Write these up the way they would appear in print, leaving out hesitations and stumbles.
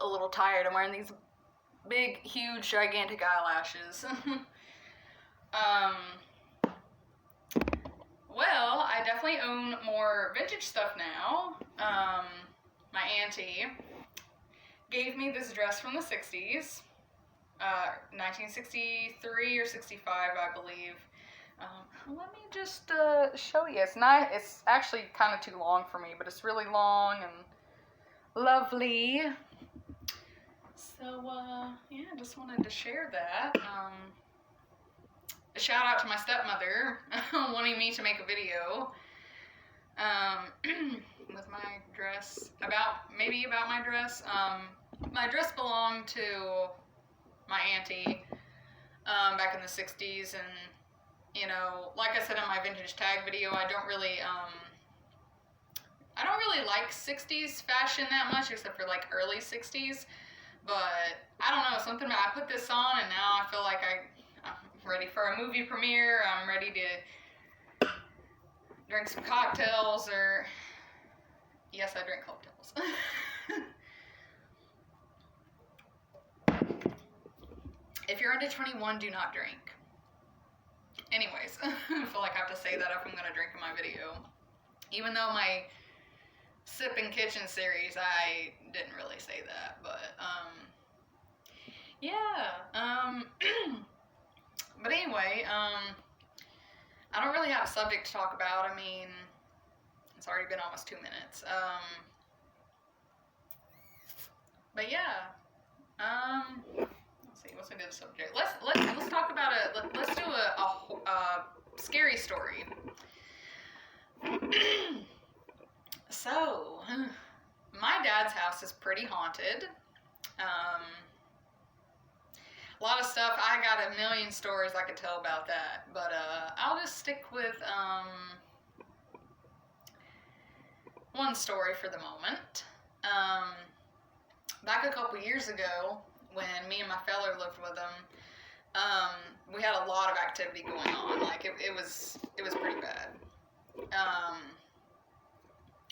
a little tired. I'm wearing these big, huge, gigantic eyelashes. Well, I definitely own more vintage stuff now. My auntie gave me this dress from the 60s, 1963 or 65, I believe. Let me just show you. It's nice. It's actually kind of too long for me, but it's really long and lovely. So, yeah, just wanted to share that. A shout out to my stepmother wanting me to make a video with my dress, about my dress. My dress belonged to my auntie back in the 60s, and you know, like I said in my vintage tag video, I don't really like 60s fashion that much, except for like early 60s. But I don't know, something about, I put this on and now I feel like I'm ready for a movie premiere. I'm ready to drink some cocktails, or yes, I drink cocktails. If you're under 21, do not drink. Anyways, I feel like I have to say that if I'm going to drink in my video. Even though my Sip and Kitchen series, I didn't really say that, but, yeah, but anyway, I don't really have a subject to talk about. I mean, it's already been almost 2 minutes, but yeah, let's see, what's a good subject? Let's talk about let's do a scary story. So, my dad's house is pretty haunted. A lot of stuff, I got a million stories I could tell about that, but I'll just stick with one story for the moment. Back a couple years ago, when me and my fella lived with him, we had a lot of activity going on. Like, it was pretty bad.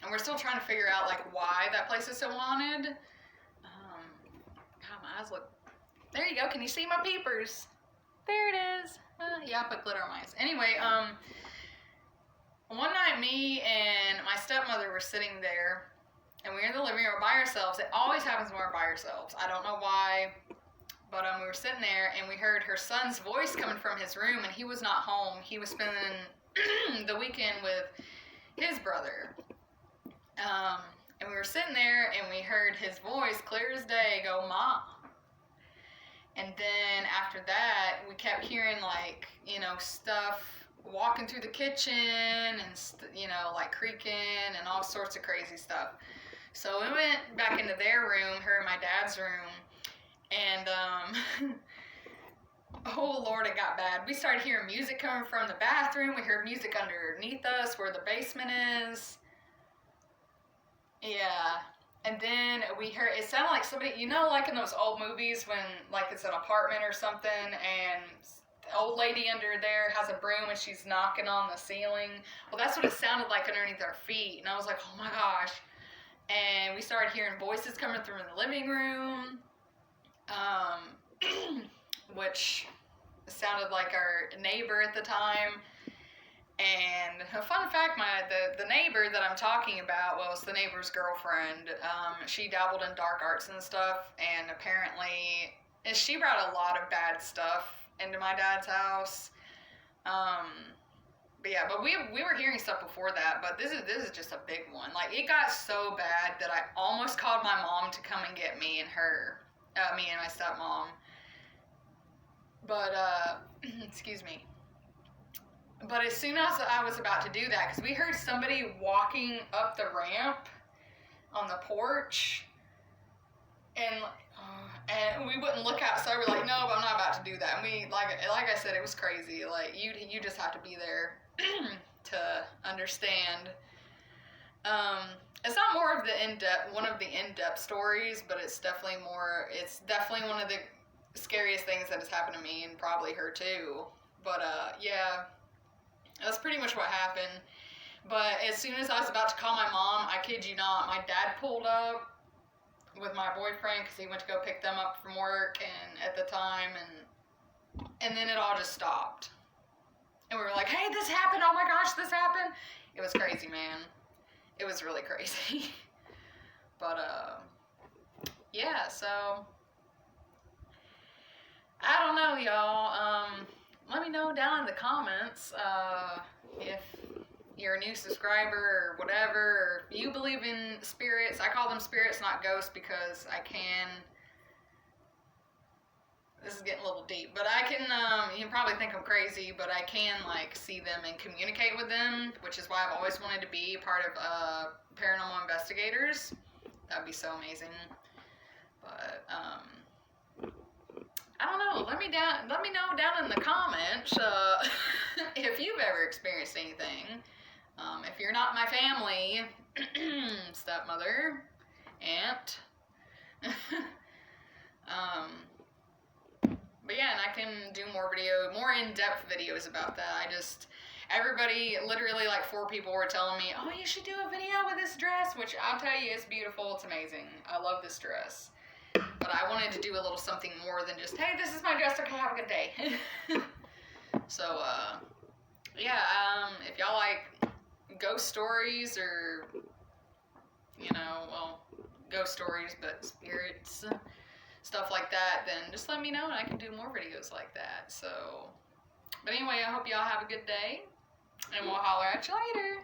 And we're still trying to figure out, like, why that place is so haunted. God, my eyes look... There you go. Can you see my peepers? There it is. Yeah, I put glitter on my eyes. Anyway, one night me and my stepmother were sitting there, and we were in the living room by ourselves. It always happens when we're by ourselves. I don't know why, but we were sitting there, and we heard her son's voice coming from his room, and he was not home. He was spending the weekend with his brother. And we were sitting there, and we heard his voice clear as day go, "Ma." And then after that, we kept hearing, like, you know, stuff walking through the kitchen and, you know, like creaking and all sorts of crazy stuff. So we went back into their room, her and my dad's room, and, oh Lord, it got bad. We started hearing music coming from the bathroom. We heard music underneath us where the basement is. Yeah. And then we heard, it sounded like somebody, you know, like in those old movies when, like, it's an apartment or something, and the old lady under there has a broom and she's knocking on the ceiling. Well, that's what it sounded like underneath our feet. And I was like, oh my gosh. And we started hearing voices coming through in the living room, which sounded like our neighbor at the time. And a fun fact, the neighbor that I'm talking about was the neighbor's girlfriend. She dabbled in dark arts and stuff, and apparently, and she brought a lot of bad stuff into my dad's house. But yeah, but we were hearing stuff before that, but this is just a big one. Like, it got so bad that I almost called my mom to come and get me and my stepmom. But excuse me. But as soon as I was about to do that, because we heard somebody walking up the ramp on the porch, and we wouldn't look outside. We're like, no, but I'm not about to do that. And we, like I said, it was crazy. Like, you just have to be there to understand. It's not more of one of the in-depth stories, but it's definitely one of the scariest things that has happened to me, and probably her too. But yeah. That's pretty much what happened. But as soon as I was about to call my mom, I kid you not, my dad pulled up with my boyfriend because he went to go pick them up from work and at the time, and then it all just stopped. And we were like, hey, this happened. Oh my gosh, this happened. It was crazy, man. It was really crazy. But, yeah, so, I don't know, y'all. Let me know down in the comments, if you're a new subscriber or whatever, or if you believe in spirits. I call them spirits, not ghosts, because this is getting a little deep, but I can, you can probably think I'm crazy, but I can, like, see them and communicate with them, which is why I've always wanted to be part of, paranormal investigators. That'd be so amazing. But, I don't know. Let me know down in the comments, if you've ever experienced anything. If you're not my family, stepmother, aunt, but yeah, and I can do more in-depth videos about that. Everybody, literally like 4 people were telling me, oh, you should do a video with this dress, which I'll tell you, it's beautiful, it's amazing. I love this dress. But I wanted to do a little something more than just, hey, this is my dress, okay, have a good day. So, yeah, if y'all like ghost stories or, ghost stories, but spirits, stuff like that, then just let me know and I can do more videos like that. So, but anyway, I hope y'all have a good day, and we'll holler at you later.